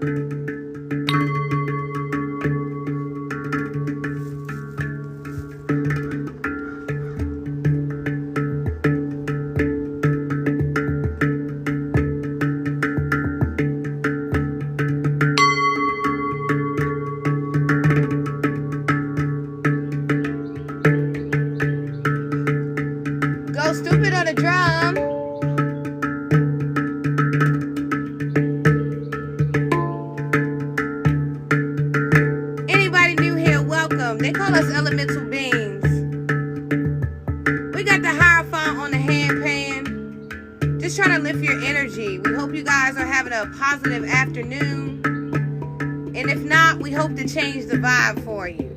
Go stupid on the drum. Anybody new here, welcome. They call us elemental beings. We got the Hierophant on the handpan. Just trying to lift your energy. We hope you guys are having a positive afternoon. And if not, we hope to change the vibe for you.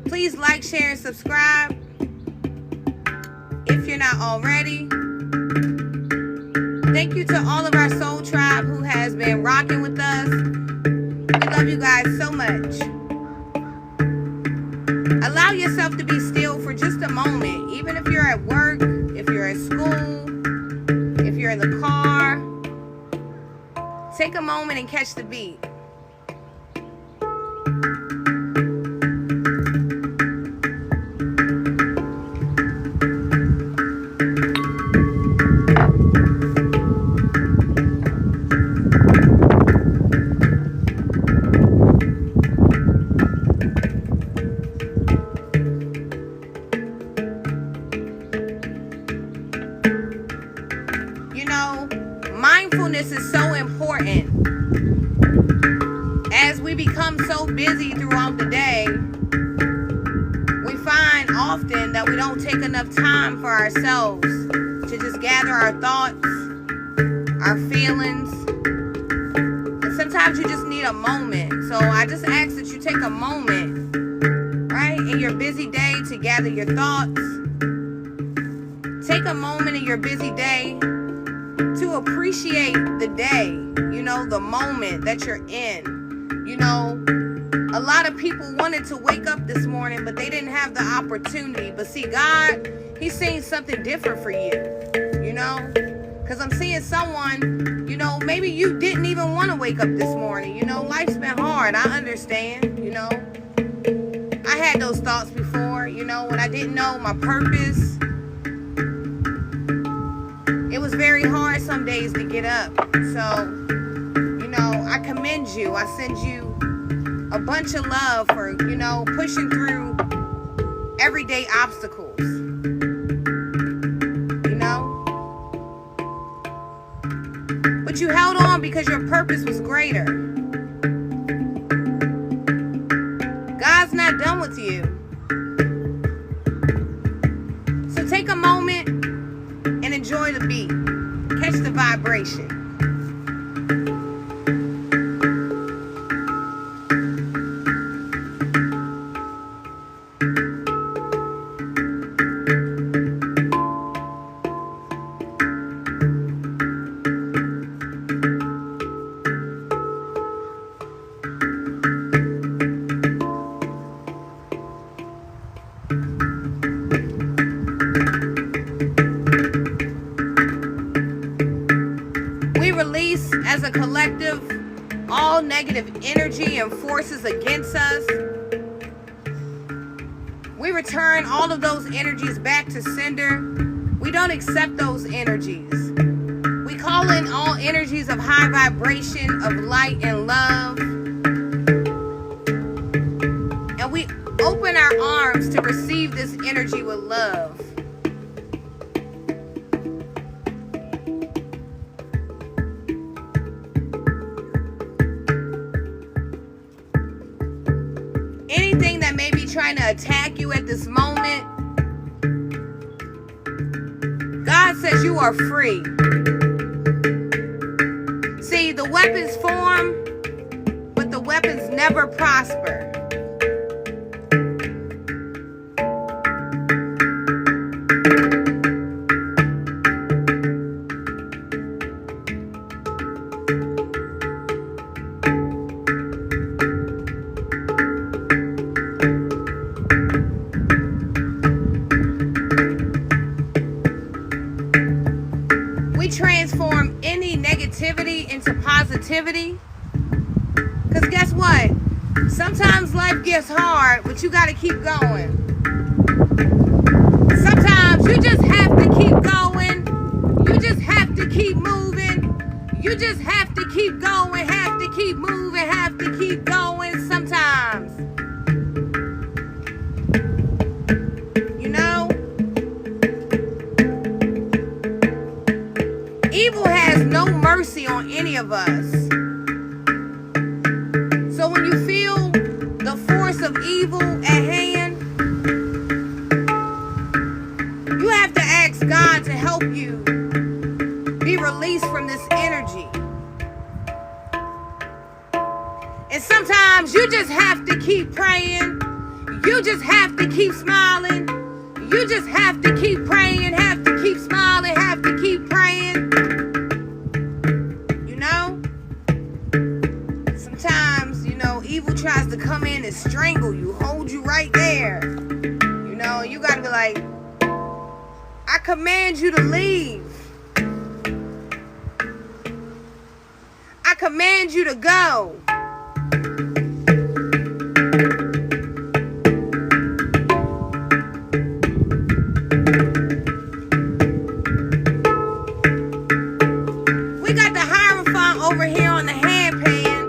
Please like, share, and subscribe if you're not already. Thank you to all of our soul tribe who has been rocking with us. We love you guys so much. Allow yourself to be still for just a moment, even if you're at work, if you're at school, if you're in the car. Take a moment and catch the beat. Mindfulness is so important. As we become so busy throughout the day, we find often that we don't take enough time for ourselves to just gather our thoughts, our feelings. And sometimes you just need a moment. So I just ask that you take a moment, right, in your busy day to gather your thoughts. Take a moment in your busy day to appreciate the day, you know, the moment that you're in. You know, a lot of people wanted to wake up this morning, but they didn't have the opportunity. But see, God, He's saying something different for you, you know, because I'm seeing someone, you know, maybe you didn't even want to wake up this morning. You know, life's been hard. I understand, you know. I had those thoughts before, you know, when I didn't know my purpose. It was very hard some days to get up. So, you know, I commend you. I send you a bunch of love for, you know, pushing through everyday obstacles. You know? But you held on because your purpose was greater. God's not done with you. So take a moment and enjoy the beat. Catch the vibration. As a collective, all negative energy and forces against us, we return all of those energies back to sender. We don't accept those energies. We call in all energies of high vibration, of light and love. And we open our arms to receive this energy with love. Anything that may be trying to attack you at this moment, God says you are free. See, the weapons form, but the weapons never prosper. Transform any negativity negativity into positivity. Because guess what? Sometimes life gets hard, but you got to keep going. Sometimes you just have to keep going. You just have to keep moving. You just have to keep going, have to keep moving, have to keep going sometimes. You know? Evil has no mercy on any of us. So when you feel the force of evil at hand, you have to ask God to help you be released from this energy. And sometimes you just have to keep praying. You just have to keep smiling. You just have to keep praying, have to keep smiling, have to keep praying. You know? Sometimes, you know, evil tries to come in and strangle you, hold you right there. You know, you gotta be like, I command you to leave. I command you to go. We got the Hierophant over here on the hand pan.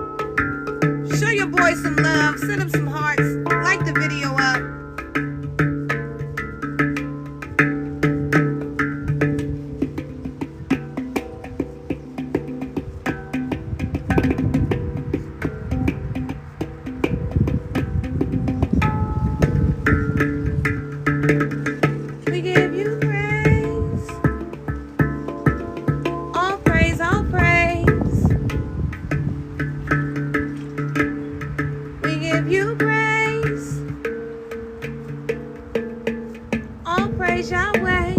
Show your boy some love. Send him some hearts. Like the video up. We give you praise. All praise, all praise. We give you praise. All praise Yahweh.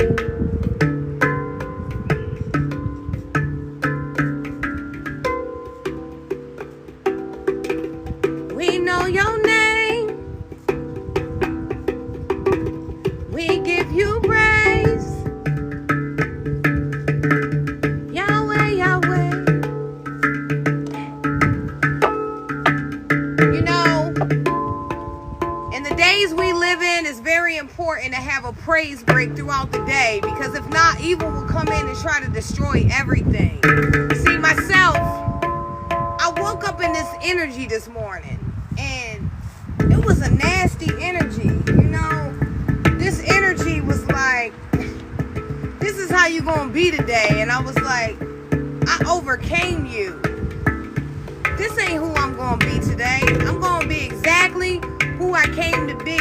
We know your name. We give you praise. Yahweh, Yahweh. You know, in the days we live in, it's very important to have a praise break throughout the day, because if not, evil will come in and try to destroy everything. See, myself, I woke up in this energy this morning, and it was a nasty energy, you know. This energy was like, this is how you gonna be today. And I was like, I overcame you. This ain't who I'm gonna be today. I'm gonna be exactly who I came to be,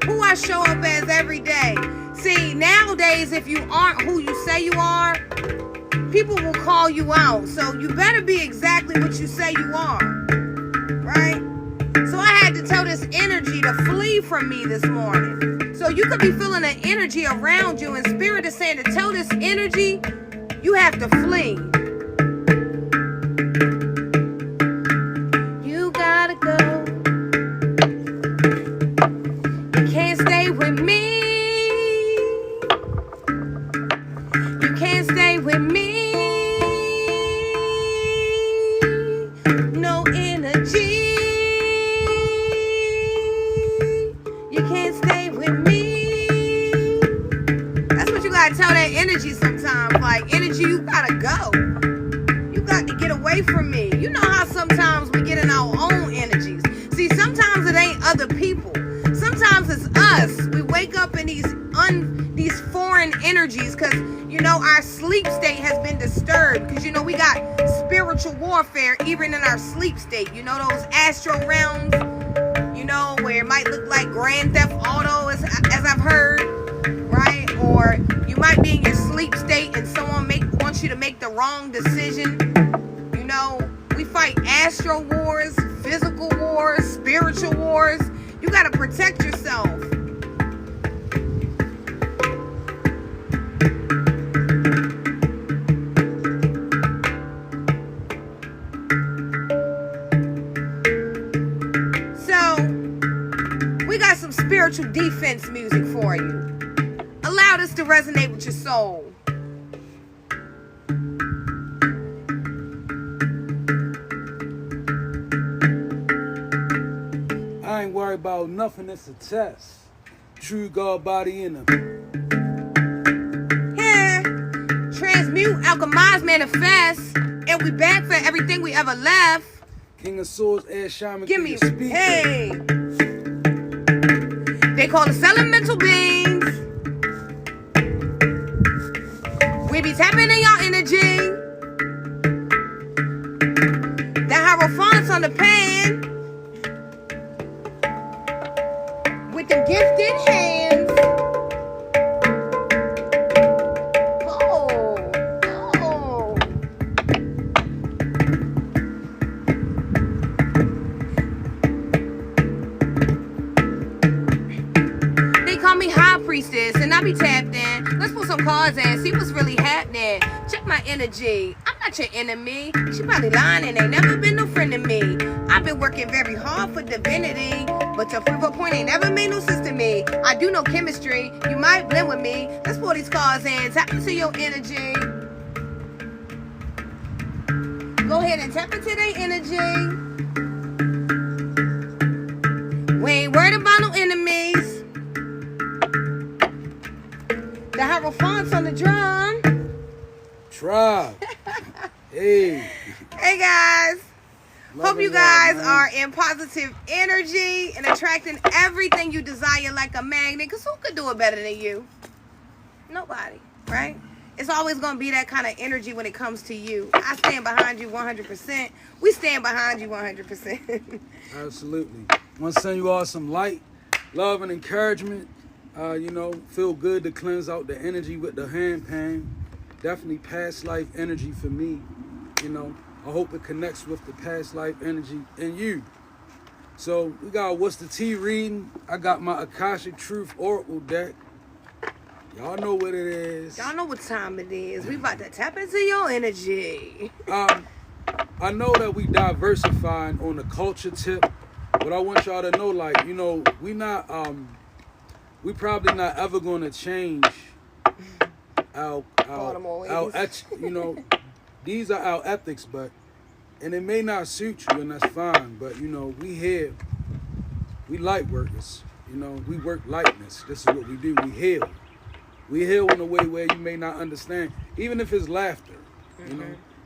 who I show up as every day. See, nowadays, if you aren't who you say you are, people will call you out. So you better be exactly what you say you are, right? So I had to tell this energy to flee from me this morning. So you could be feeling an energy around you, and Spirit is saying to tell this energy, you have to flee. You gotta go. You can't stay with me. You can't stay with me. No energy. You can't stay with me. That's what you gotta tell that energy sometimes. Like, energy, you gotta go. You got to get away from me. You know how sometimes we get in our own energies. See, sometimes it ain't other people. Sometimes it's us. We wake up in these foreign energies because, you know, our sleep state has been disturbed. Because, you know, we got spiritual warfare even in our sleep state. You know, those astral realms, you know, where it might look like Grand Theft Auto, as I've heard, right? Or you might be in your sleep state and someone wants you to make the wrong decision. You know, we fight astral wars, physical wars, spiritual wars. You got to protect yourself. So, we got some spiritual defense music for you. Allow this to resonate with your soul. worry about nothing, it's a test. True God body in them. Yeah. Transmute, alchemize, manifest. And we back for everything we ever left. King of Swords, Air Shaman, Give me, speaker. hey. They call us elemental beings. We be tapping in y'all energy. The hierophants on the pan. With them gifted hands. Oh. They call me High Priestess, and I be tapped in. Let's put some cards in, see what's really happening. Check my energy. I'm not your enemy. She probably lying and ain't never been no friend to me. I've been working very hard for divinity, but your proof of point ain't never made no sense to me. I do know chemistry. You might blend with me. Let's pull these cards in. Tap into your energy. Go ahead and tap into their energy. We ain't worried about no enemies. The hierophants on the drum. Tribe. Hey. Hey guys. Love Hope you it, guys man. are in positive energy and attracting everything you desire like a magnet. Because who could do it better than you? Nobody, right? It's always going to be that kind of energy when it comes to you. I stand behind you 100%. We stand behind you 100%. Absolutely. Want to send you all some light, love, and encouragement. Feel good to cleanse out the energy with the hand pan. Definitely past life energy for me. I hope it connects with the past life energy in you. So we got What's the Tea reading. I got my Akashic Truth Oracle deck. Y'all know what it is. Y'all know what time it is. We about to tap into your energy. I know that we diversifying on the culture tip, but I want y'all to know, we probably not ever gonna change our these are our ethics, and it may not suit you, and that's fine. But we here, we light workers. We work lightness. This is what we do. We heal. We heal in a way where you may not understand, even if it's laughter.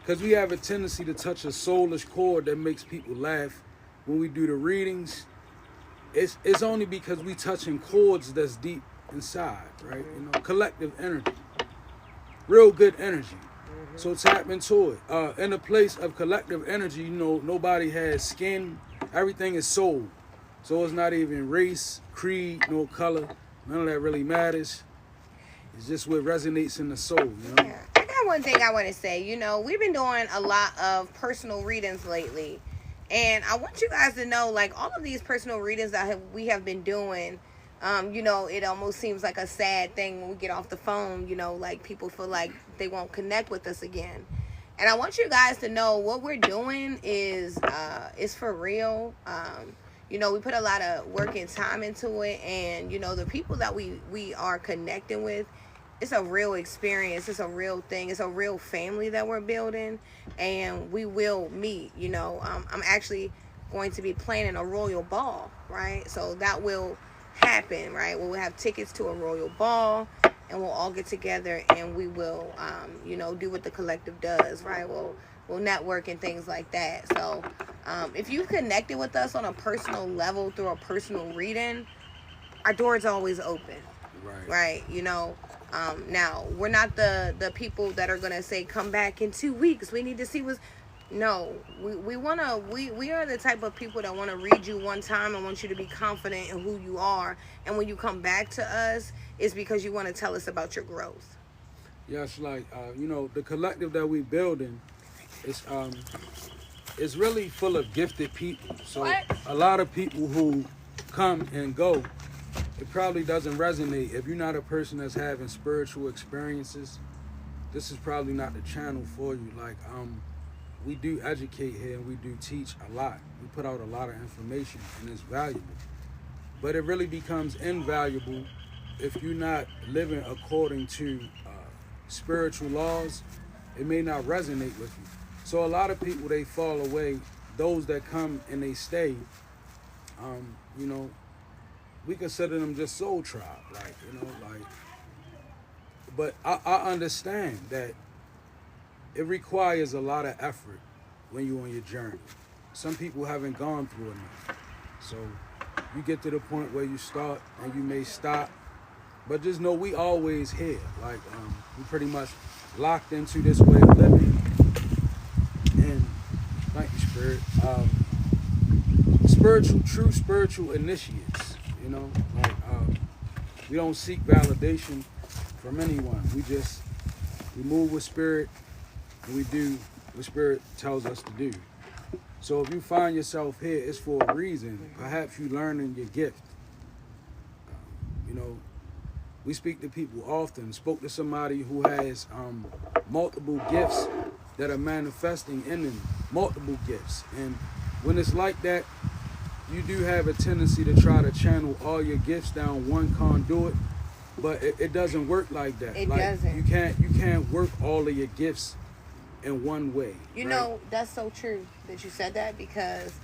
Because we have a tendency to touch a soulish chord that makes people laugh when we do the readings. It's only because we touching chords that's deep inside, right? Collective energy, real good energy. So tap into it. In a place of collective energy, nobody has skin. Everything is soul. So it's not even race, creed, no color. None of that really matters. It's just what resonates in the soul. Yeah. I got one thing I want to say. We've been doing a lot of personal readings lately. And I want you guys to know, all of these personal readings that we have been doing, it almost seems like a sad thing when we get off the phone, people feel like they won't connect with us again. And I want you guys to know what we're doing is for real. We put a lot of work and time into it. And, the people that we are connecting with, it's a real experience. It's a real thing. It's a real family that we're building. And we will meet, I'm actually going to be planning a royal ball, right? So that will happen, right? We'll have tickets to a royal ball, and we'll all get together, and we will, do what the collective does, right? We'll network and things like that. So if you connected with us on a personal level through a personal reading, our door's always open, right? Now we're not the people that are gonna say come back in 2 weeks. We need to see what's. No, we are the type of people that want to read you one time and want you to be confident in who you are. And when you come back to us, it's because you want to tell us about your growth. Yes, the collective that we building is really full of gifted people. So a lot of people who come and go, it probably doesn't resonate. If you're not a person that's having spiritual experiences, this is probably not the channel for you. We do educate here and we do teach a lot. We put out a lot of information and it's valuable. But it really becomes invaluable if you're not living according to spiritual laws. It may not resonate with you. So a lot of people, they fall away. Those that come and they stay, You know, we consider them just soul tribe, like, you know, like. But I understand that it requires a lot of effort when you're on your journey. Some people haven't gone through enough. So you get to the point where you start and you may stop. But just know we always here. Like, we pretty much locked into this way of living. And thank you, Spirit. True spiritual initiates. You know, like, we don't seek validation from anyone. We move with Spirit, and we do what Spirit tells us to do. So if you find yourself here, it's for a reason. Perhaps you learning your gift. You know, we speak to people often. Spoke to somebody who has multiple gifts that are manifesting in them, multiple gifts. And when it's like that, you do have a tendency to try to channel all your gifts down one conduit, but it doesn't work like that. It like, doesn't. You can't work all of your gifts in one way. You right? know, that's so true that you said that, because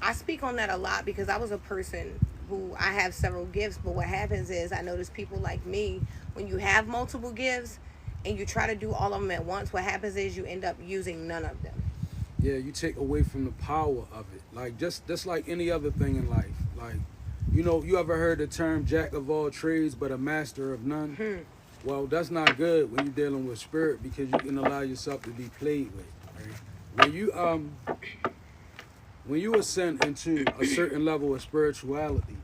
I speak on that a lot, because I was a person who I have several gifts, but what happens is I notice people like me, when you have multiple gifts and you try to do all of them at once, what happens is you end up using none of them. Yeah, you take away from the power of it. Like, just like any other thing in life. Like, you know, you ever heard the term jack of all trades but a master of none? Well, that's not good when you're dealing with Spirit, because you can allow yourself to be played with. Right? When you ascend into a certain level of spirituality,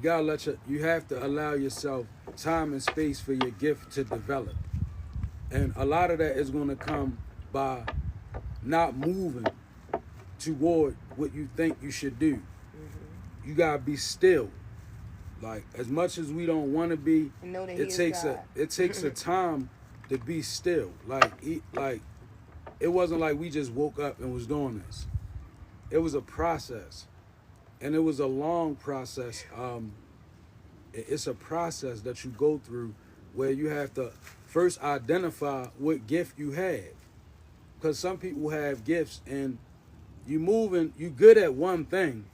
you have to allow yourself time and space for your gift to develop. And a lot of that is going to come by not moving toward what you think you should do. You gotta be still. Like, as much as we don't want to be, it takes a time to be still. Like it wasn't like we just woke up and was doing this. It was a process, and it was a long process. It's a process that you go through where you have to first identify what gift you have, because some people have gifts and you good at one thing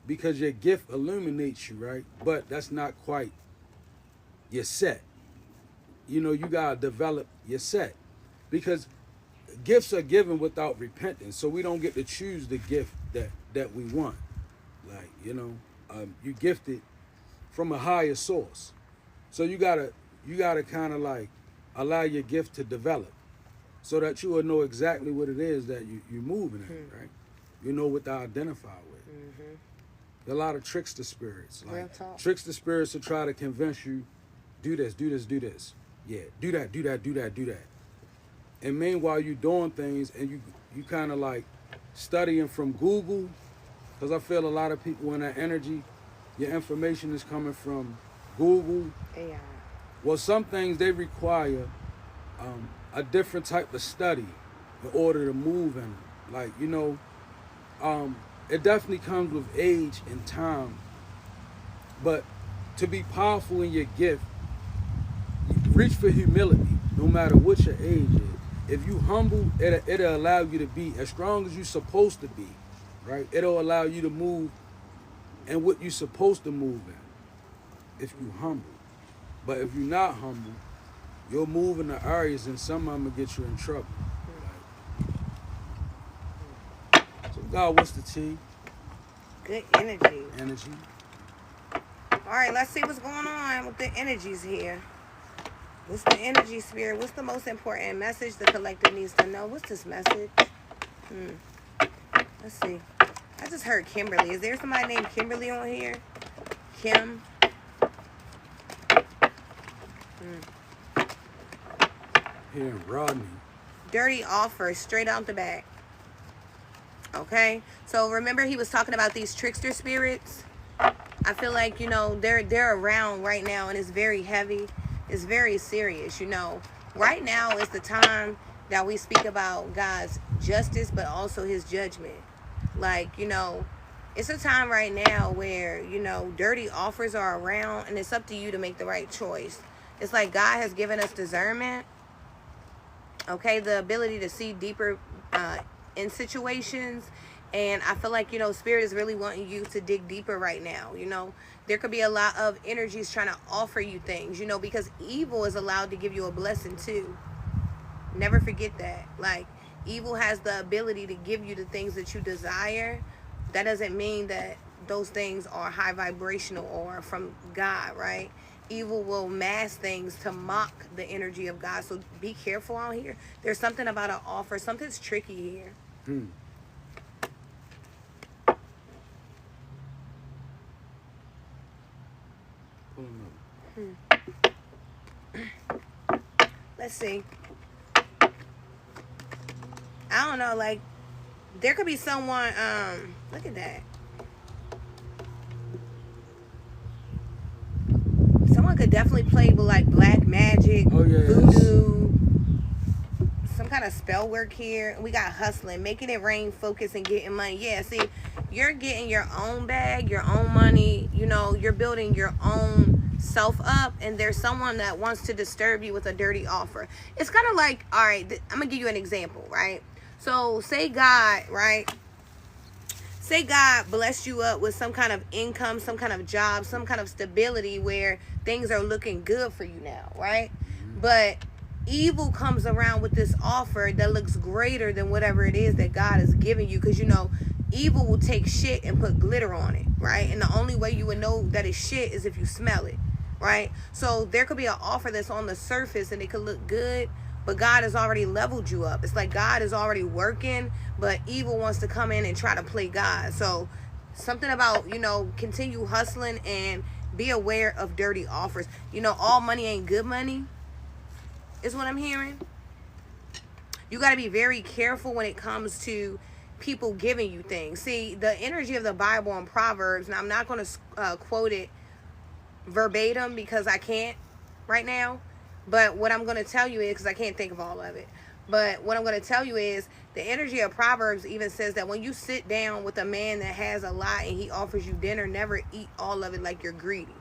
because your gift illuminates you, right? But that's not quite your set. You know, you gotta develop your set, because gifts are given without repentance. So we don't get to choose the gift that we want. Like, you know, you gifted from a higher source. So you gotta kind of like allow your gift to develop, so that you will know exactly what it is that you're moving at, right? You know what to identify with. There are a lot of trickster spirits. Like, trickster spirits will try to convince you, do this, do this, do this. Yeah, do that, do that, do that, do that. And meanwhile, you're doing things and you kind of like studying from Google, because I feel a lot of people in that energy, your information is coming from Google. AI. Well, some things they require a different type of study in order to move in them. Like, you know, it definitely comes with age and time. But to be powerful in your gift, reach for humility, no matter what your age is. If you humble, it'll allow you to be as strong as you're supposed to be, right? It'll allow you to move in what you're supposed to move in, if you humble. But if you're not humble, you'll move in the areas and some of them will get you in trouble. So God, what's the T? Good energy. Energy. All right, let's see what's going on with the energies here. What's the energy, Spirit? What's the most important message the collective needs to know? What's this message? Let's see. I just heard Kimberly. Is there somebody named Kimberly on here? Kim? Here, Rodney. Dirty offer, straight out the back. Okay? So remember he was talking about these trickster spirits? I feel like, you know, they're around right now, and it's very heavy. It's very serious, you know. Right now is the time that we speak about God's justice, but also his judgment. Like, you know, it's a time right now where, you know, dirty offers are around, and it's up to you to make the right choice. It's like God has given us discernment, okay, the ability to see deeper in situations And I feel like, Spirit is really wanting you to dig deeper right now. There could be a lot of energies trying to offer you things, because evil is allowed to give you a blessing too. Never forget that. Like, evil has the ability to give you the things that you desire. That doesn't mean that those things are high vibrational or from God, right? Evil will mask things to mock the energy of God. So be careful out here. There's something about an offer. Something's tricky here. Let's see. I don't know, like, there could be someone, look at that. Someone could definitely play with, like, black magic, voodoo, some kind of spell work here. We got hustling, making it rain, focus, and getting money. Yeah, see, you're getting your own bag, your own money. You're building your own self up, and there's someone that wants to disturb you with a dirty offer. It's kind of like, all right, I'm gonna give you an example, right? So say God, right? Say God blessed you up with some kind of income, some kind of job, some kind of stability where things are looking good for you now, right? But evil comes around with this offer that looks greater than whatever it is that God is giving you, because evil will take shit and put glitter on it, right? And the only way you would know that it's shit is if you smell it, right? So there could be an offer that's on the surface and it could look good, but God has already leveled you up. It's like God is already working, but evil wants to come in and try to play God. So something about, continue hustling and be aware of dirty offers. All money ain't good money, is what I'm hearing. You got to be very careful when it comes to people giving you things. See, the energy of the Bible and Proverbs, now I'm not going to quote it verbatim because I can't right now. But what I'm going to tell you is, because I can't think of all of it, but what I'm going to tell you is the energy of Proverbs even says that when you sit down with a man that has a lot and he offers you dinner, never eat all of it like you're greedy.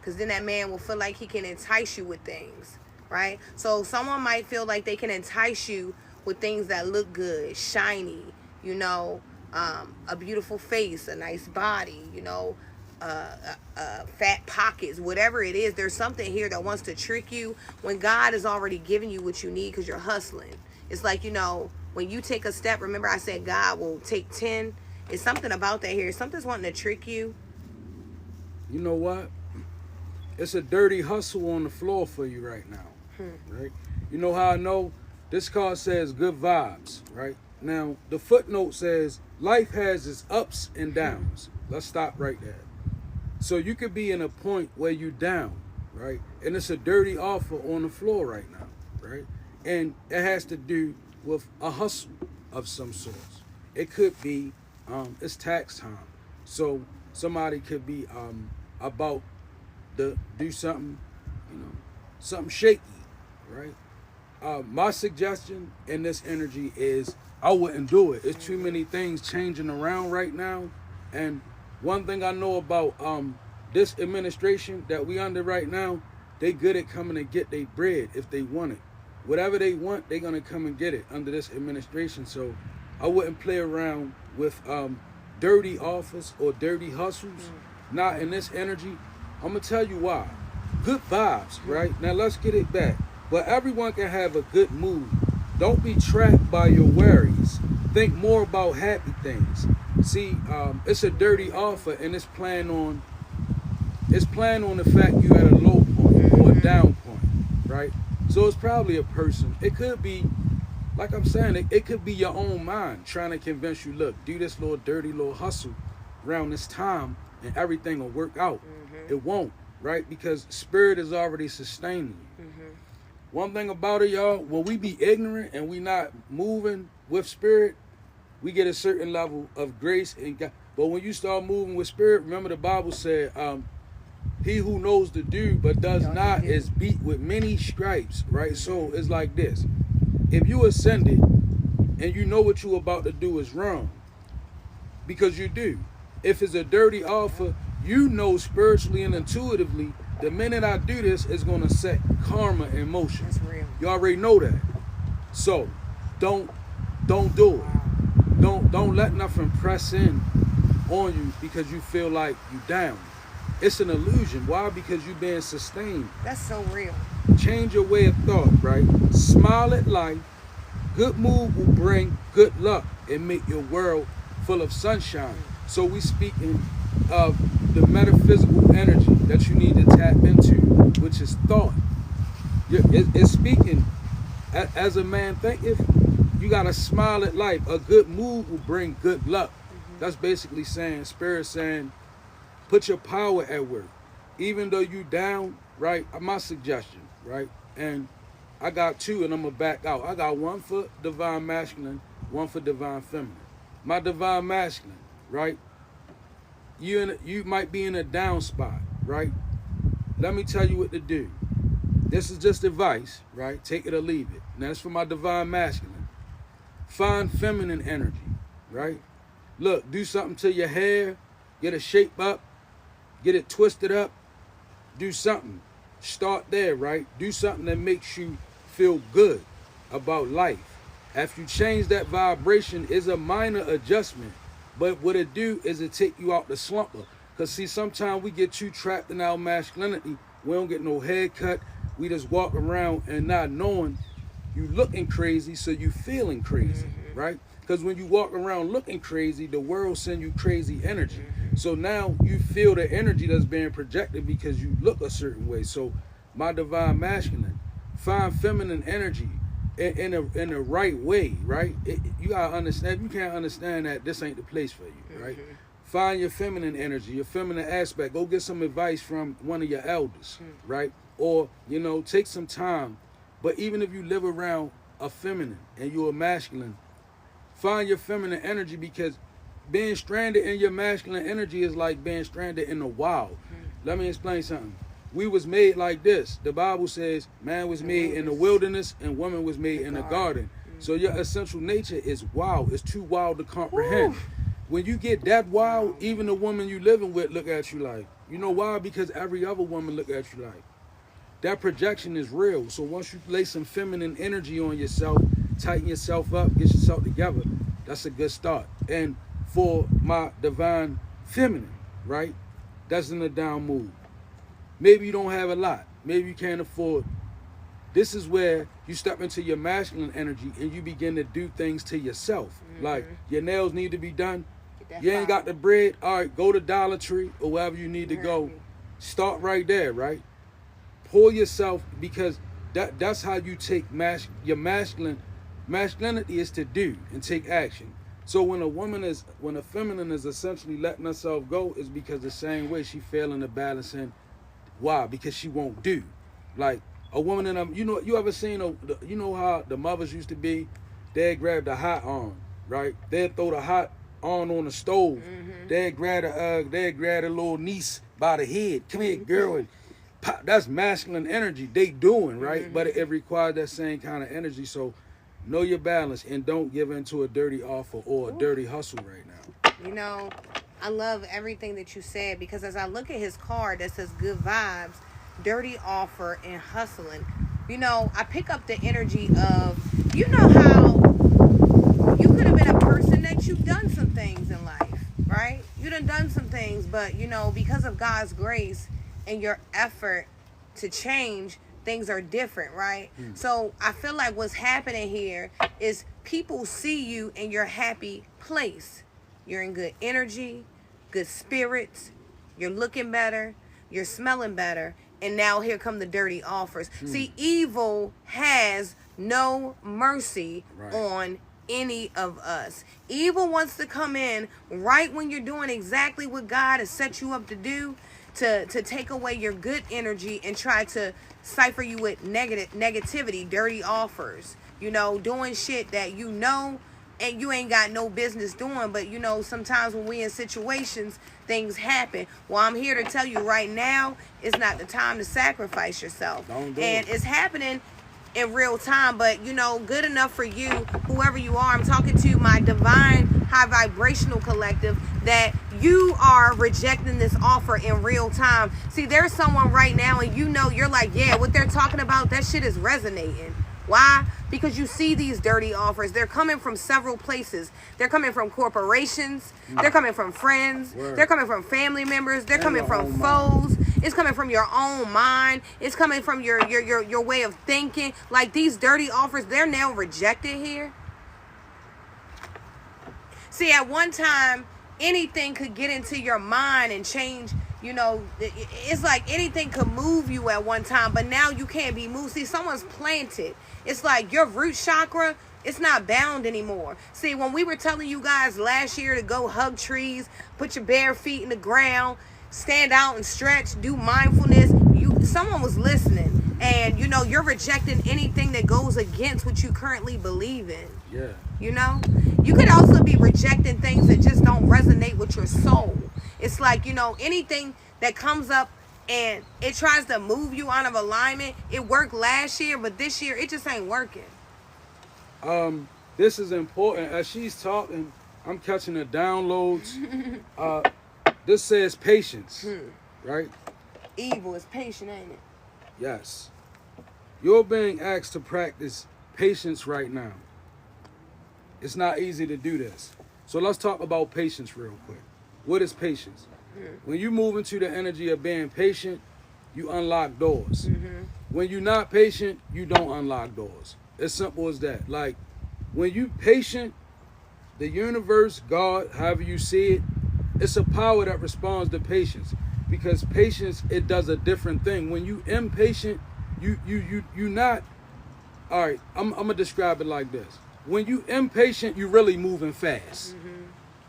Because then that man will feel like he can entice you with things, right? So someone might feel like they can entice you with things that look good, shiny, a beautiful face, a nice body, fat pockets, whatever it is. There's something here that wants to trick you when God has already given you what you need because you're hustling. It's like, when you take a step, remember I said God will take 10. It's something about that here. Something's wanting to trick you. You know what? It's a dirty hustle on the floor for you right now, right? You know how I know? This card says good vibes, right? Now, the footnote says life has its ups and downs. Let's stop right there. So you could be in a point where you're down, right? And it's a dirty offer on the floor right now, right? And it has to do with a hustle of some sort. It could be, it's tax time. So somebody could be about to do something, something shaky, right? My suggestion in this energy is I wouldn't do it. It's too many things changing around right now. And one thing I know about this administration that we under right now, they good at coming to get their bread if they want it. Whatever they want, they're going to come and get it under this administration. So I wouldn't play around with dirty offers or dirty hustles. Not in this energy. I'm going to tell you why. Good vibes, right? Now let's get it back. But everyone can have a good mood. Don't be trapped by your worries. Think more about happy things. See, it's a dirty offer, and it's playing on the fact you at a low point or a down point, right? So it's probably a person. It could be, like I'm saying, it could be your own mind trying to convince you, look, do this little dirty little hustle around this time, and everything will work out. It won't, right? Because spirit is already sustaining you. One thing about it, y'all, when we be ignorant and we not moving with spirit, we get a certain level of grace and God. But when you start moving with spirit, remember the Bible said, he who knows to do but does not is beat with many stripes, right? So it's like this. If you ascended and you know what you're about to do is wrong, because you do. If it's a dirty offer, you know spiritually and intuitively, the minute I do this, it's going to set karma in motion. That's real. You already know that. So don't do it. Don't let nothing press in on you because you feel like you down. It's an illusion. Why? Because you're being sustained. That's so real. Change your way of thought, right? Smile at life. Good mood will bring good luck and make your world full of sunshine. So we speaking of the metaphysical energy that you need to tap into, which is thought. It's speaking as a man thinketh. You gotta smile at life. A good mood will bring good luck. That's basically saying, Spirit saying, put your power at work. Even though you down, right? My suggestion, right? And I got two and I'm gonna back out. I got one for divine masculine, one for divine feminine. My divine masculine, right? You might be in a down spot, right? Let me tell you what to do. This is just advice, right? Take it or leave it. Now that's for my divine masculine. Find feminine energy, right? Look, do something to your hair, get it shaped up, get it twisted up, do something. Start there, right? Do something that makes you feel good about life. After you change that vibration, is a minor adjustment. But what it do is it take you out the slumper. Because see, sometimes we get too trapped in our masculinity. We don't get no haircut. We just walk around and not knowing you looking crazy, so you feeling crazy, right? Because when you walk around looking crazy, the world send you crazy energy. So now you feel the energy that's being projected because you look a certain way. So my divine masculine, find feminine energy in the right way, right? You gotta understand. You can't understand that, this ain't the place for you, right? Find your feminine energy, your feminine aspect. Go get some advice from one of your elders, right? Or, you know, take some time. But even if you live around a feminine and you're a masculine, find your feminine energy, because being stranded in your masculine energy is like being stranded in the wild. Let me explain something. We was made like this. The Bible says man was made in the wilderness and woman was made in the garden. So your essential nature is wild. It's too wild to comprehend. When you get that wild, even the woman you living with look at you like, you know why? Because every other woman look at you like. That projection is real. So once you lay some feminine energy on yourself, tighten yourself up, get yourself together, that's a good start. And for my divine feminine, right? That's in a down mood. Maybe you don't have a lot. Maybe you can't afford. This is where you step into your masculine energy and you begin to do things to yourself. Like your nails need to be done. You ain't got the bread. All right, go to Dollar Tree or wherever you need to go. Start right there, right? Pull yourself, because that's how you take your masculine. Masculinity is to do and take action. So when a feminine is essentially letting herself go, is because the same way she failing to balance in. Why? Because she won't do. Like a woman in a, you ever seen you know how the mothers used to be? They'd grab the hot on, right? They'd throw the hot on the stove. They'd grab a little niece by the head. Come here, girl, and pop. That's masculine energy. They doing, right? But it requires that same kind of energy. So know your balance and don't give in to a dirty offer or a dirty hustle right now. You know, I love everything that you said, because as I look at his card that says good vibes, dirty offer, and hustling, you know, I pick up the energy of, you know how you could have been a person that you've done some things in life, right? You done some things, but, you know, because of God's grace and your effort to change, things are different, right? So I feel like what's happening here is people see you in your happy place. You're in good energy, good spirits, you're looking better, you're smelling better, and now here come the dirty offers. See, evil has no mercy on any of us. Evil wants to come in right when you're doing exactly what God has set you up to do, to take away your good energy and try to cipher you with negativity, dirty offers, you know, doing shit that you know and you ain't got no business doing. But you know, sometimes when we in situations, things happen. Well, I'm here to tell you right now, it's not the time to sacrifice yourself. And it's happening in real time. But you know, good enough for you, whoever you are. I'm talking to my divine high vibrational collective, that you are rejecting this offer in real time. See, there's someone right now and you know, you're like, yeah, what they're talking about, that shit is resonating. Why? Because you see these dirty offers. They're coming from several places. They're coming from corporations. They're coming from friends. Word. They're coming from family members. They're And coming your from own foes. It's coming from your own mind. It's coming from your way of thinking. Like these dirty offers, they're now rejected here. See, at one time, anything could get into your mind and change. You know, it's like anything could move you at one time, but now you can't be moved. See, someone's planted. It's like your root chakra, it's not bound anymore. See, when we were telling you guys last year to go hug trees, put your bare feet in the ground, stand out and stretch, do mindfulness, someone was listening. And, you know, you're rejecting anything that goes against what you currently believe in. Yeah. You know? You could also be rejecting things that just don't resonate with your soul. It's like, you know, anything that comes up and it tries to move you out of alignment. It worked last year, but this year it just ain't working. This is important. As she's talking, I'm catching the downloads. This says patience, right? Evil is patient, ain't it? Yes. You're being asked to practice patience right now. It's not easy to do this. So let's talk about patience real quick. What is patience? When you move into the energy of being patient, you unlock doors. When you're not patient, you don't unlock doors. As simple as that. Like, when you patient, the universe, God, however you see it, it's a power that responds to patience. Because patience, it does a different thing. When you impatient, you not. All right, I'm gonna describe it like this. When you impatient, you really moving fast.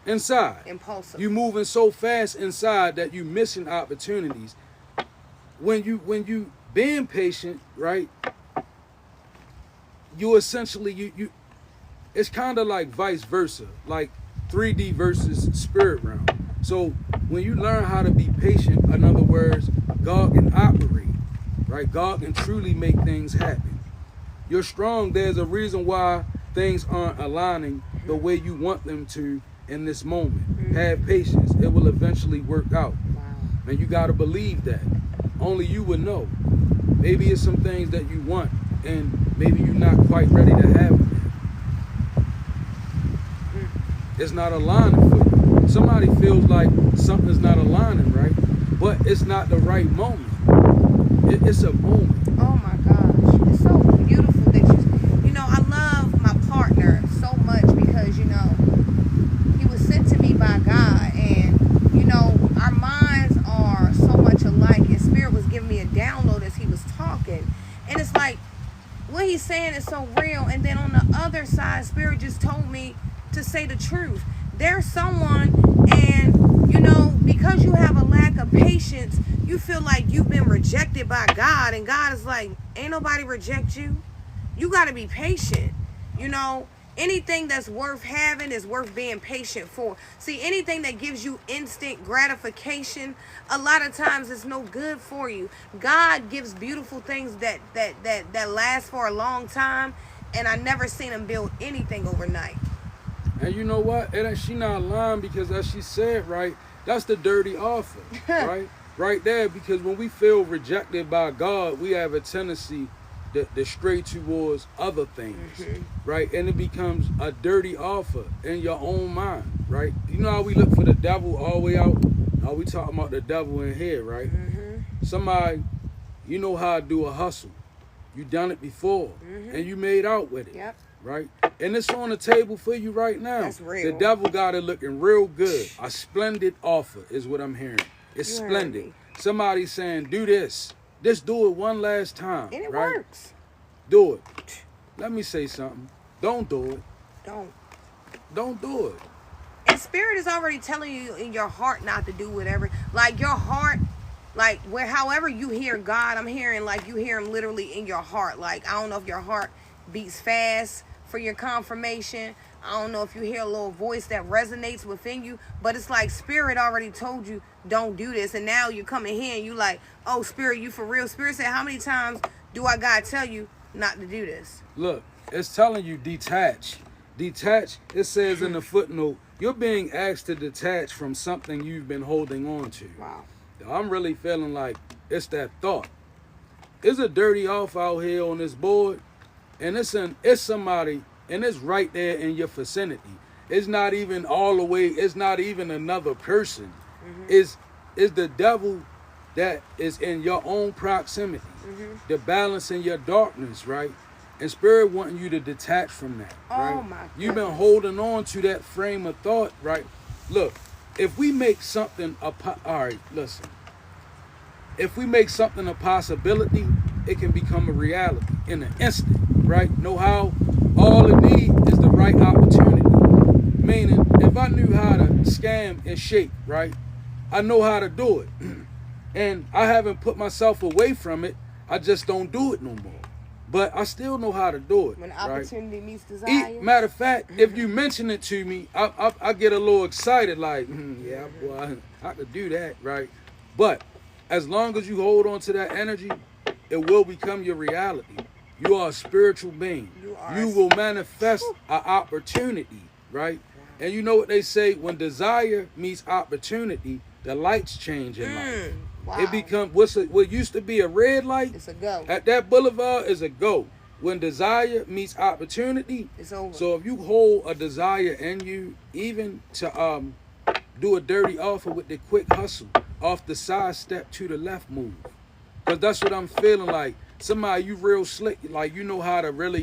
Inside. Impulsive. You moving so fast inside that you missing opportunities. When you being patient, right? You essentially you it's kind of like vice versa, like 3D versus spirit realm. So when you learn how to be patient, in other words, God can operate, right? God can truly make things happen. You're strong. There's a reason why things aren't aligning the way you want them to in this moment. Have patience. It will eventually work out. Wow. And you got to believe that. Only you would know. Maybe it's some things that you want and maybe you're not quite ready to have them. It's not aligning for you. Somebody feels like something's not aligning, right? But it's not the right moment. It's a moment. Oh my gosh. It's so beautiful that you know, I love my partner so much because, you know, he was sent to me by God, and, you know, our minds are so much alike, and Spirit was giving me a download as he was talking. And it's like, what he's saying is so real. And then on the other side, Spirit just told me to say the truth. There's someone, and, you know, because you have a lack of patience, you feel like you've been rejected by God, and God is like, ain't nobody reject you. You got to be patient. You know, anything that's worth having is worth being patient for. See, anything that gives you instant gratification, a lot of times it's no good for you. God gives beautiful things that last for a long time, and I never seen him build anything overnight. And you know what? And she not lying, because as she said, right, that's the dirty offer, right? Right there, because when we feel rejected by God, we have a tendency to stray towards other things, right? And it becomes a dirty offer in your own mind, right? You know how we look for the devil all the way out? Now we talking about the devil in here, right? Somebody, you know how to do a hustle. You done it before, and you made out with it. Yep. Right? And it's on the table for you right now. That's real. The devil got it looking real good. A splendid offer is what I'm hearing. It's You heard splendid. me. Somebody saying, do this. Just do it one last time. And it right? works. Do it. Let me say something. Don't do it. Don't do it. And Spirit is already telling you in your heart not to do whatever. Like your heart, like where however you hear God, I'm hearing like you hear him literally in your heart. Like, I don't know if your heart beats fast for your confirmation. I don't know if you hear a little voice that resonates within you, but it's like Spirit already told you don't do this, and now you're coming here and you like, oh, Spirit, you for real? Spirit said, how many times do I gotta tell you not to do this? Look, it's telling you detach. Detach, it says in the footnote, you're being asked to detach from something you've been holding on to. Wow. I'm really feeling like it's that thought. It's a dirty off out here on this board. and it's somebody, and it's right there in your vicinity. It's not even all the way. It's not even another person. It's the devil that is in your own proximity. The balance in your darkness, right? And spirit wanting you to detach from that, right? Oh my goodness. You've been holding on to that frame of thought, right? Look, if we make something all right, listen. If we make something a possibility, it can become a reality in an instant, right? Know how? All it needs is the right opportunity. Meaning, if I knew how to scam and shake, right? I know how to do it. And I haven't put myself away from it. I just don't do it no more. But I still know how to do it. When right? opportunity meets desire. Matter of fact, if you mention it to me, I get a little excited, like, yeah, boy, I could do that, right? But as long as you hold on to that energy, it will become your reality. You are a spiritual being. You will manifest an opportunity, right? And you know what they say, when desire meets opportunity, the lights change in life. Wow. It becomes what used to be a red light. It's a go. At that boulevard is a go. When desire meets opportunity, It's over. So if you hold a desire in you, even to do a dirty offer with the quick hustle, off the side step to the left move, because that's what I'm feeling like. Somebody you real slick, like you know how to really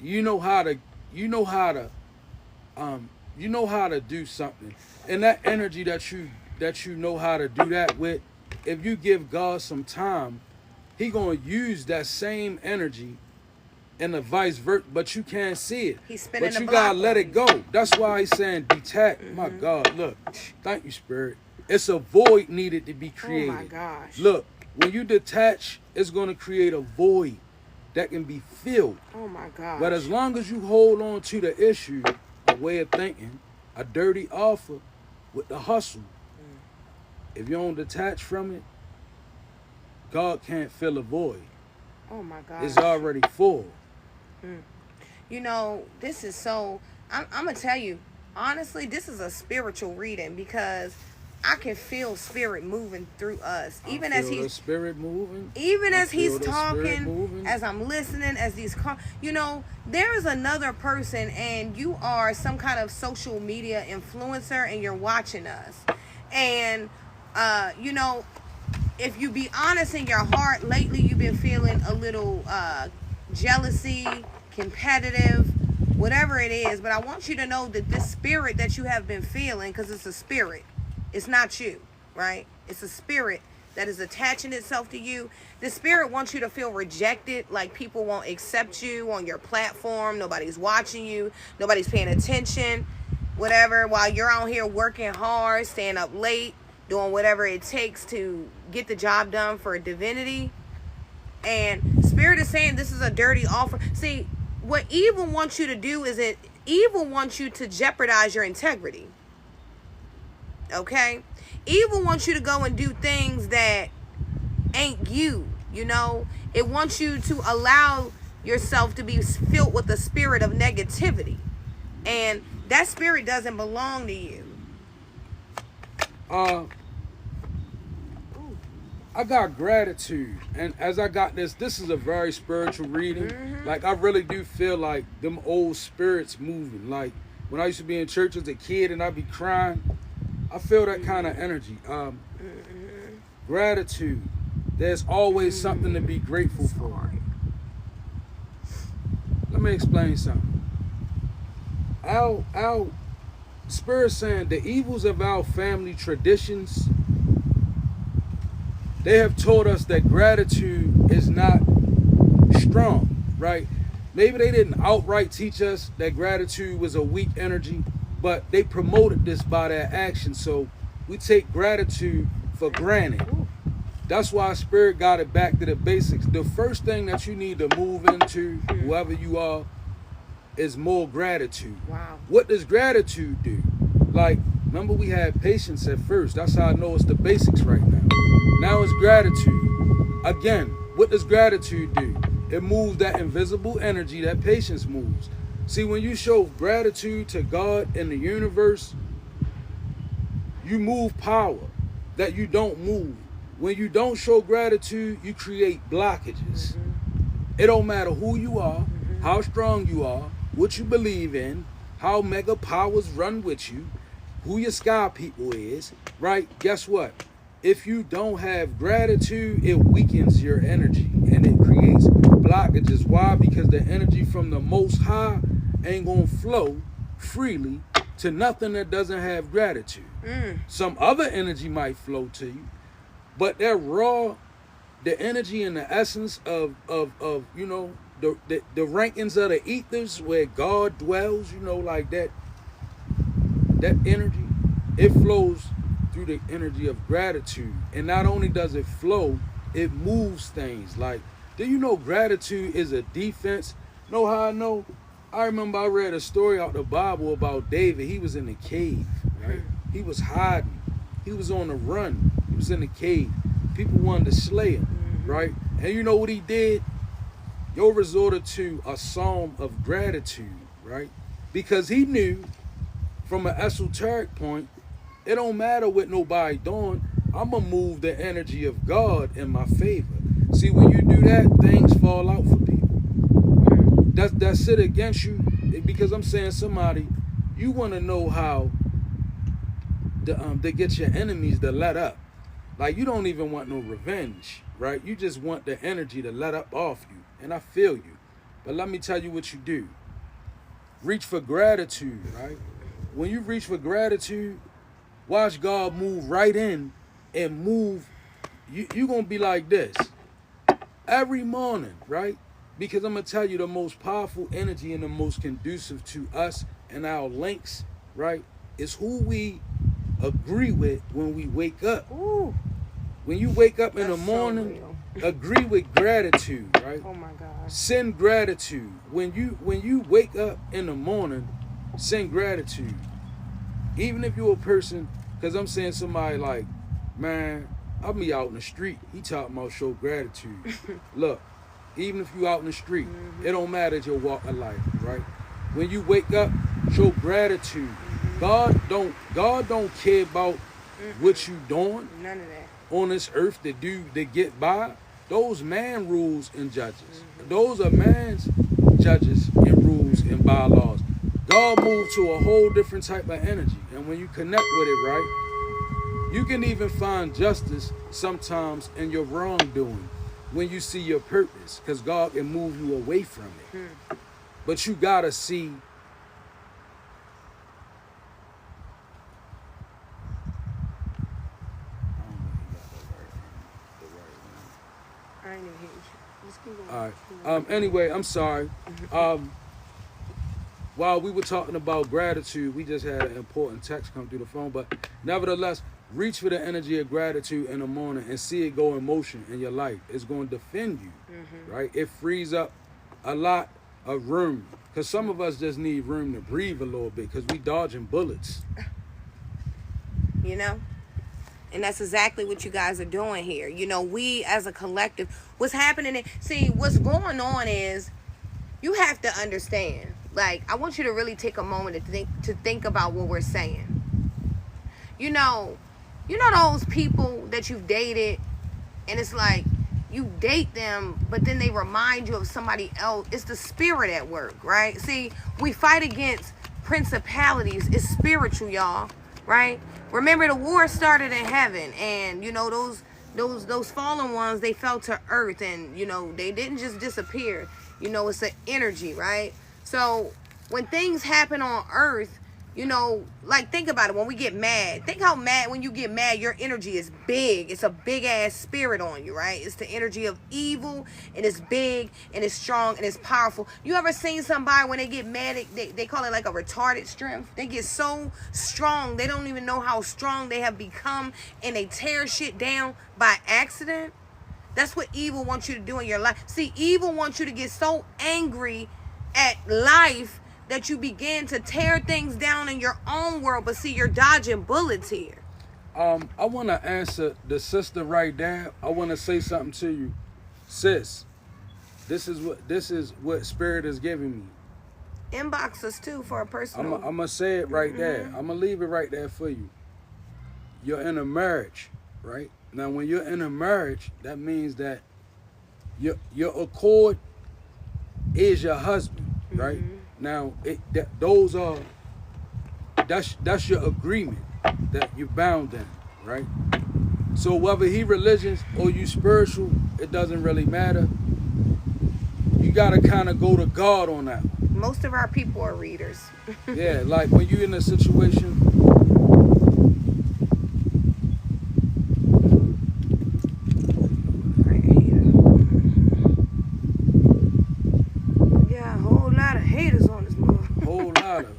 you know how to do something, and that energy that you know how to do that with, if you give God some time, He gonna use that same energy and the vice versa, but you can't see it. He's spinning but the you block gotta let on it go. That's why He's saying detach. My God, look, thank you, Spirit. It's a void needed to be created. Oh my gosh. Look, when you detach, it's gonna create a void that can be filled. Oh my gosh. But as long as you hold on to the issue, a way of thinking, a dirty offer with the hustle, if you don't detach from it, God can't fill a void. Oh my gosh. It's already full. You know, this is so, I'm going to tell you, honestly, this is a spiritual reading, because I can feel spirit moving through us. Even as he's spirit moving. Even as he's feel the spirit talking, moving. as I'm listening, as these you know, there is another person, and you are some kind of social media influencer, and you're watching us. And, you know, if you be honest in your heart, lately you've been feeling a little jealousy, competitive, whatever it is. But I want you to know that this spirit that you have been feeling, because it's a spirit, it's not you, right? It's a spirit that is attaching itself to you. The spirit wants you to feel rejected, like people won't accept you on your platform. Nobody's watching you. Nobody's paying attention, whatever, while you're out here working hard, staying up late, doing whatever it takes to get the job done for divinity. And spirit is saying this is a dirty offer. See, what evil wants you to do is evil wants you to jeopardize your integrity. Okay? Evil wants you to go and do things that ain't you, you know? It wants you to allow yourself to be filled with the spirit of negativity. And that spirit doesn't belong to you. I got gratitude, and as I got this is a very spiritual reading. Like, I really do feel like them old spirits moving. Like, when I used to be in church as a kid and I'd be crying, I feel that kind of energy. Gratitude. There's always something to be grateful for. Let me explain something. Our spirit saying the evils of our family traditions, they have taught us that gratitude is not strong, right? Maybe they didn't outright teach us that gratitude was a weak energy, but they promoted this by their actions. So we take gratitude for granted. That's why Spirit got it back to the basics. The first thing that you need to move into, whoever you are, is more gratitude. Wow. What does gratitude do? Like, remember we had patience at first. That's how I know it's the basics right now. Now it's gratitude. Again, what does gratitude do? It moves that invisible energy that patience moves. See, when you show gratitude to God and the universe, you move power that you don't move. When you don't show gratitude, you create blockages. It don't matter who you are, how strong you are, what you believe in, how mega powers run with you, who your sky people is, right? Guess what? If you don't have gratitude, it weakens your energy and it creates blockages. Why? Because the energy from the Most High ain't gonna flow freely to nothing that doesn't have gratitude. Some other energy might flow to you, but that raw, the energy and the essence of you know, the rankings of the ethers where God dwells, you know, like that energy, it flows through the energy of gratitude. And not only does it flow, it moves things. Like, do you know gratitude is a defense? Know how I know? I remember I read a story out the Bible about David. He was in the cave, right? He was hiding. He was on the run. He was in the cave. People wanted to slay him, right? And you know what he did? Yo resorted to a psalm of gratitude, right? Because he knew from an esoteric point, it don't matter what nobody doing. I'm going to move the energy of God in my favor. See, when you do that, things fall out for people. That's it against you. Because I'm saying somebody, you want to know how to get your enemies to let up. Like, you don't even want no revenge, right? You just want the energy to let up off you. And I feel you. But let me tell you what you do. Reach for gratitude, right? When you reach for gratitude, watch God move right in and move. You're going to be like this every morning, right? Because I'm going to tell you the most powerful energy and the most conducive to us and our links, right, is who we agree with when we wake up. Ooh. When you wake up in That's the morning, so agree with gratitude, right? Oh my God. Send gratitude. When you wake up in the morning, send gratitude. Even if you're a person, because I'm saying somebody like, man, I'll be out in the street. He talking about show gratitude. Look, even if you out in the street, it don't matter your walk of life, right? When you wake up, show gratitude. God don't care about what you doing. None of that. On this earth to get by. Those man rules and judges. Those are man's judges and rules and bylaws. God moved to a whole different type of energy. And when you connect with it, right, you can even find justice sometimes in your wrongdoing when you see your purpose, because God can move you away from it. But you gotta see I ain't even hear you. Just keep going. all right. Anyway, I'm sorry. While we were talking about gratitude, we just had an important text come through the phone. But nevertheless, reach for the energy of gratitude in the morning and see it go in motion in your life. It's going to defend you, right? It frees up a lot of room. Because some of us just need room to breathe a little bit because we dodging bullets. You know? And that's exactly what you guys are doing here. You know, we as a collective, what's happening, see, what's going on is you have to understand. Like, I want you to really take a moment to think about what we're saying. You know those people that you've dated, and it's like you date them, but then they remind you of somebody else. It's the spirit at work, right? See, we fight against principalities. It's spiritual, y'all, right? Remember, the war started in heaven, and you know those fallen ones, they fell to earth, and you know they didn't just disappear. You know, it's an energy, right? So when things happen on earth, you know, like, think about it. When we get mad, think how mad, when you get mad, your energy is big. It's a big ass spirit on you, right? It's the energy of evil, and it's big, and it's strong, and it's powerful. You ever seen somebody when they get mad, they call it like a retarded strength? They get so strong, they don't even know how strong they have become, and they tear shit down by accident. That's what evil wants you to do in your life. See, evil wants you to get so angry at life that you begin to tear things down in your own world. But see, you're dodging bullets here. I want to answer the sister right there. I want to say something to you, sis. This is what Spirit is giving me. Inbox us too for a personal. I'm gonna say it right there. I'm gonna leave it right there for you. You're in a marriage, right? Now, when you're in a marriage, that means that your accord is your husband, right? Now, that's your agreement that you're bound in, right? So whether he religious or you spiritual, it doesn't really matter. You gotta kind of go to God on that one. Most of our people are readers. Yeah, like when you're in a situation. Yeah, a whole lot of haters on this motherfucker. Whole lot of.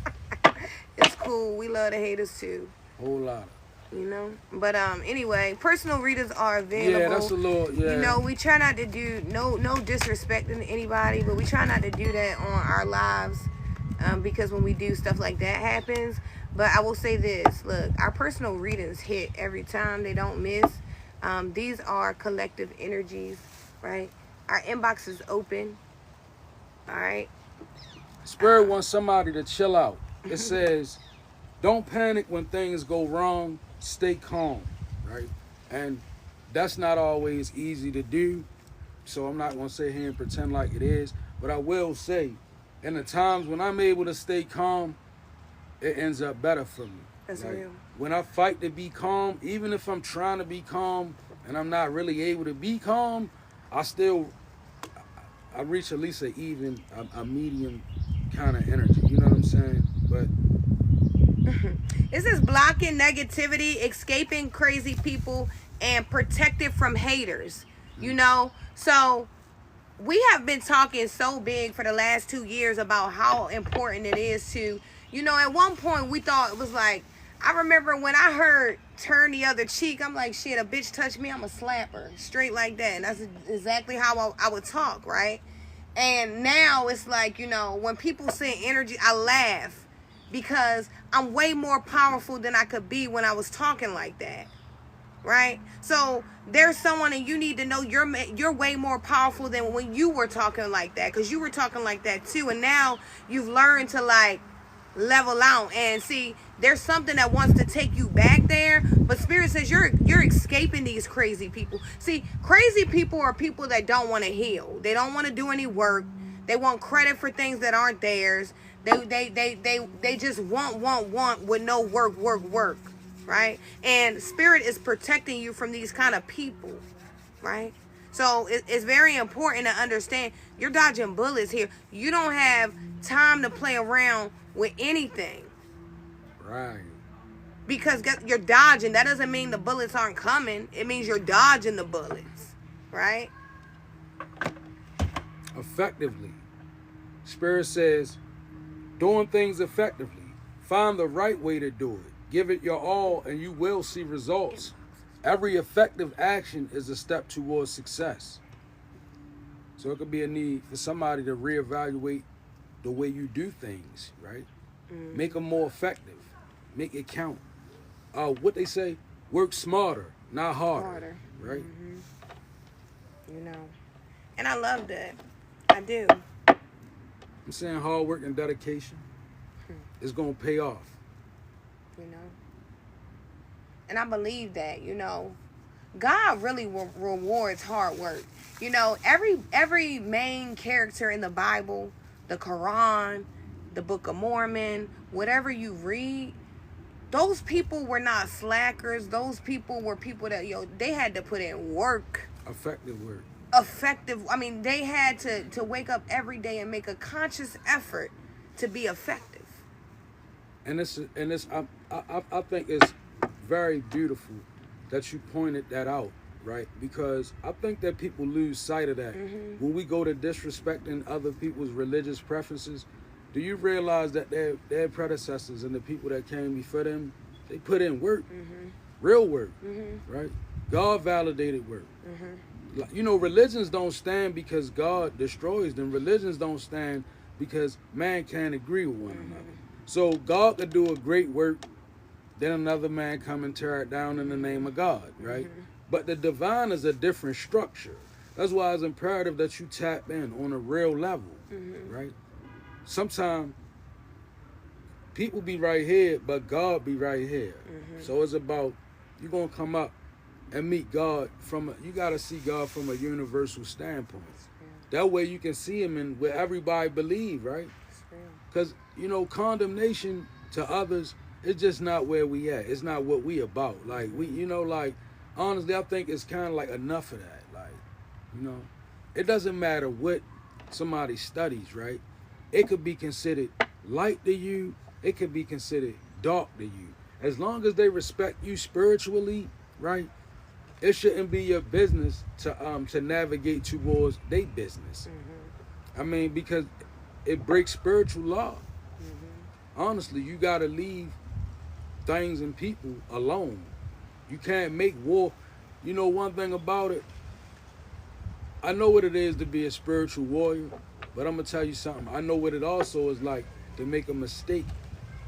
It's cool. We love the haters too. Whole lot of. You know, but anyway, personal readers are available. Yeah, that's a little. Yeah. You know, we try not to do no disrespecting anybody, but we try not to do that on our lives, because when we do stuff like that happens. But I will say this: look, our personal readings hit every time; they don't miss. These are collective energies, right? Our inbox is open. All right. Spirit wants somebody to chill out. It says, "Don't panic when things go wrong. Stay calm," right? And that's not always easy to do. So I'm not gonna sit here and pretend like it is. But I will say, in the times when I'm able to stay calm, it ends up better for me. That's Like, real. when I fight to be calm, even if I'm trying to be calm and I'm not really able to be calm, I reach at least a medium kind of energy. You know what I'm saying? But This is blocking negativity, escaping crazy people, and protected from haters. You know? So we have been talking so big for the last 2 years about how important it is to, you know, at one point we thought it was like, I remember when I heard turn the other cheek, I'm like, shit, a bitch touched me, I'm a slapper. Straight like that. And that's exactly how I would talk, right? And now it's like, you know, when people send energy, I laugh because I'm way more powerful than I could be when I was talking like that, right? So there's someone, and you need to know you're way more powerful than when you were talking like that, because you were talking like that too, and now you've learned to like level out and see there's something that wants to take you back there, but Spirit says you're escaping these crazy people. See, crazy people are people that don't want to heal. They don't want to do any work. They want credit for things that aren't theirs. They just want with no work, right? And Spirit is protecting you from these kind of people, right? So it's very important to understand you're dodging bullets here. You don't have time to play around with anything. right. Because you're dodging. That doesn't mean the bullets aren't coming. It means you're dodging the bullets, right? Effectively. Spirit says, doing things effectively. Find the right way to do it. Give it your all and you will see results. Every effective action is a step towards success. So it could be a need for somebody to reevaluate the way you do things, right? Make them more effective. Make it count. What they say, work smarter, not harder. Right? You know. And I love that. I do. I'm saying hard work and dedication is going to pay off. You know. And I believe that, you know, God really rewards hard work. You know, every main character in the Bible, the Quran, the Book of Mormon, whatever you read, those people were not slackers. Those people were people that, they had to put in work. Effective work. I mean, they had to wake up every day and make a conscious effort to be effective. And I think it's very beautiful that you pointed that out, right? Because I think that people lose sight of that. When we go to disrespecting other people's religious preferences, do you realize that their predecessors and the people that came before them, they put in work, real work, right? God validated work. You know, religions don't stand because God destroys them. Religions don't stand because man can't agree with one another. So God could do a great work, then another man come and tear it down in the name of God, right? But the divine is a different structure. That's why it's imperative that you tap in on a real level, right? Sometimes people be right here, but God be right here. So it's about, you're going to come up and meet God you got to see God from a universal standpoint. That way you can see him in where everybody believe, right? Because, you know, condemnation to others, it's just not where we at. It's not what we about. Like, we, you know, like, honestly, I think it's kind of like enough of that. Like, you know, it doesn't matter what somebody studies, right? It could be considered light to you. It could be considered dark to you. As long as they respect you spiritually, right? It shouldn't be your business to navigate towards their business. I mean, because it breaks spiritual law. Honestly, you gotta leave things and people alone. You can't make war. You know one thing about it, I know what it is to be a spiritual warrior, but I'm gonna tell you something. I know what it also is like to make a mistake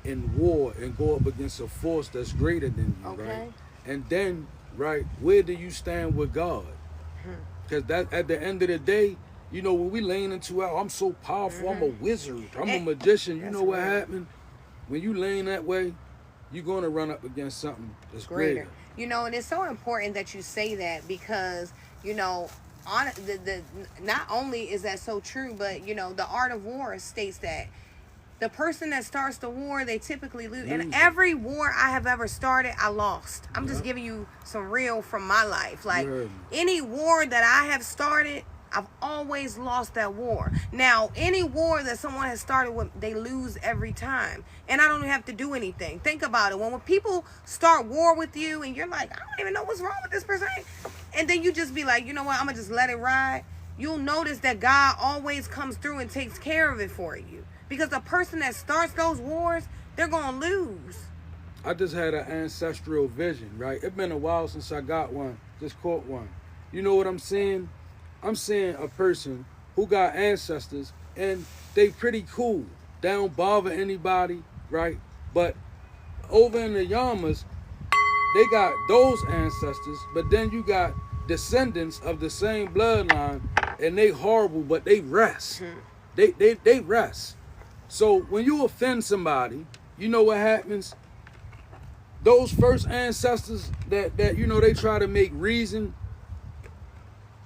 in war and go up against a force that's greater than you, right? And then, right, where do you stand with God? Because that at the end of the day, you know, when we lean into I'm so powerful, I'm a wizard, I'm a magician, you know what happened? When you lean that way, you're going to run up against something that's greater. You know, and it's so important that you say that because, you know, not only is that so true, but, you know, the art of war states that the person that starts the war, they typically lose. And every war I have ever started, I lost. I'm just giving you some real from my life. Like, any war that I have started, I've always lost that war. Now, any war that someone has started with, they lose every time. And I don't even have to do anything. Think about it. When people start war with you and you're like, I don't even know what's wrong with this person. And then you just be like, you know what, I'm going to just let it ride. You'll notice that God always comes through and takes care of it for you. Because the person that starts those wars, they're going to lose. I just had an ancestral vision, right? It's been a while since I got one, just caught one. You know what I'm saying? I'm seeing a person who got ancestors and they pretty cool. They don't bother anybody, right? But over in the Yamas, they got those ancestors, but then you got descendants of the same bloodline and they horrible, but they rest. They rest. So when you offend somebody, you know what happens? Those first ancestors that you know, they try to make reason,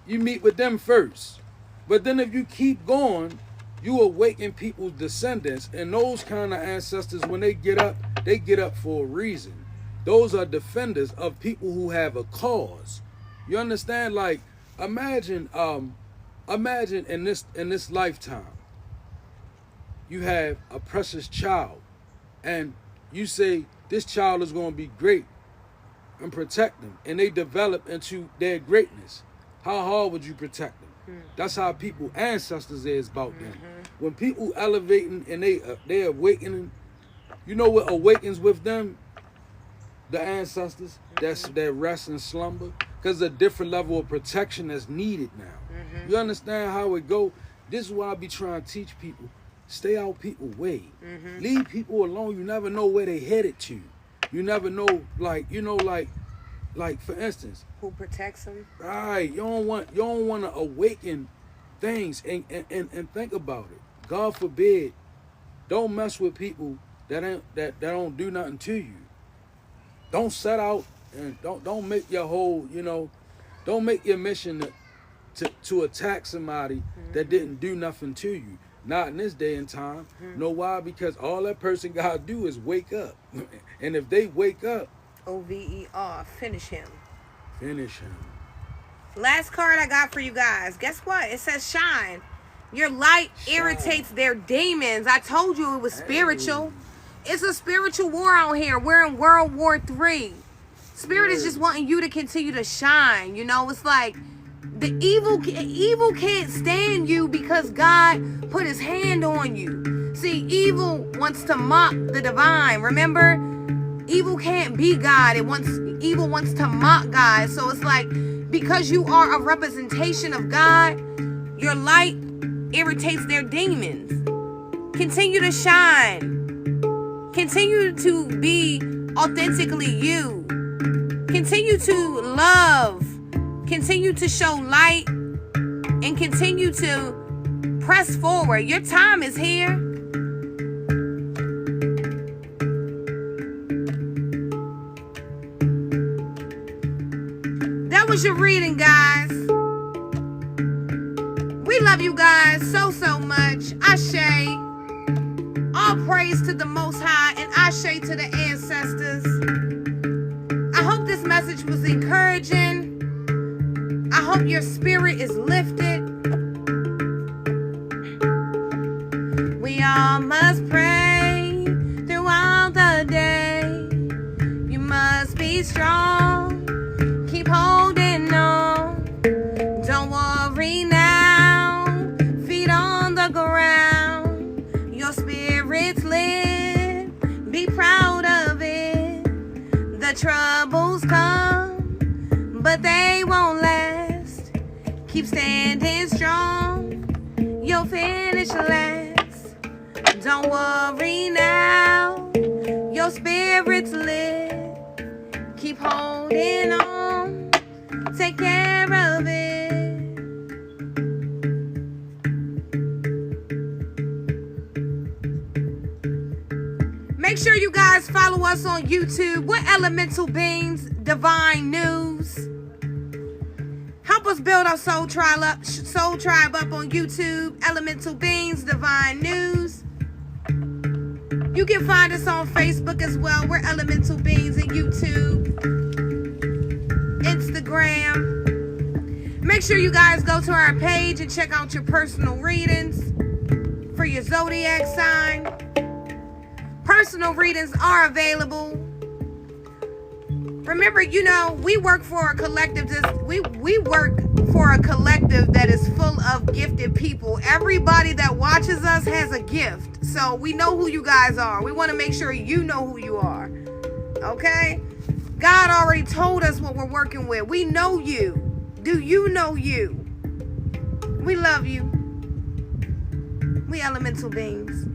you meet with them first. But then if you keep going, you awaken people's descendants. And those kind of ancestors, when they get up for a reason. Those are defenders of people who have a cause. You understand? Like, imagine in this lifetime, you have a precious child. And you say, this child is going to be great, and protect them. And they develop into their greatness. How hard would you protect them? That's how people, ancestors is about them. When people elevating and they awakening, you know what awakens with them? The ancestors that rest and slumber. Because a different level of protection that's needed now. You understand how it go? This is why I be trying to teach people. Stay out people's way. Leave people alone. You never know where they headed to. You never know, like, you know, like for instance, who protects them? Right. You don't want to awaken things and think about it. God forbid, don't mess with people that don't do nothing to you. Don't set out and don't make your whole, you know, don't make your mission to attack somebody that didn't do nothing to you. Not in this day and time. Know why? Because all that person gotta do is wake up. And if they wake up, OVER, finish him. Finish him. Last card I got for you guys. Guess what? It says shine. Your light irritates their demons. I told you it was spiritual. It's a spiritual war out here. We're in World War III. Spirit is just wanting you to continue to shine. You know, it's like the evil can't stand you because God put his hand on you. See, evil wants to mock the divine. Remember? Evil can't be God. Evil wants to mock God. So it's like, because you are a representation of God, your light irritates their demons. Continue to shine. Continue to be authentically you. Continue to love. Continue to show light. And continue to press forward. Your time is here. That was your reading, guys. We love love you guys so much. Ashe. All praise to the Most High and Ashe to the ancestors. I hope this message was encouraging. I hope your spirit is lifted. We all must pray throughout the day. You must be strong. Keep holding on. Don't worry now. Feet on the ground. Your spirit's lit. Be proud of it. The troubles come, but they won't last. Keep standing strong. You'll finish last. Don't worry now. Your spirit's lit. Keep holding on. Take care of it. Make sure you guys follow us on YouTube. We're Elemental Beings Divine News. Help us build our soul tribe up on YouTube. Elemental Beings Divine News. You can find us on Facebook as well. We're Elemental Beings in YouTube, Instagram. Make sure you guys go to our page and check out your personal readings for your zodiac sign. Personal readings are available. Remember, we work for a collective. We work for a collective that is full of gifted people. Everybody that watches us has a gift. So we know who you guys are. We want to make sure you know who you are. Okay? God already told us what we're working with. We know you. Do you know you? We love you. We elemental beings.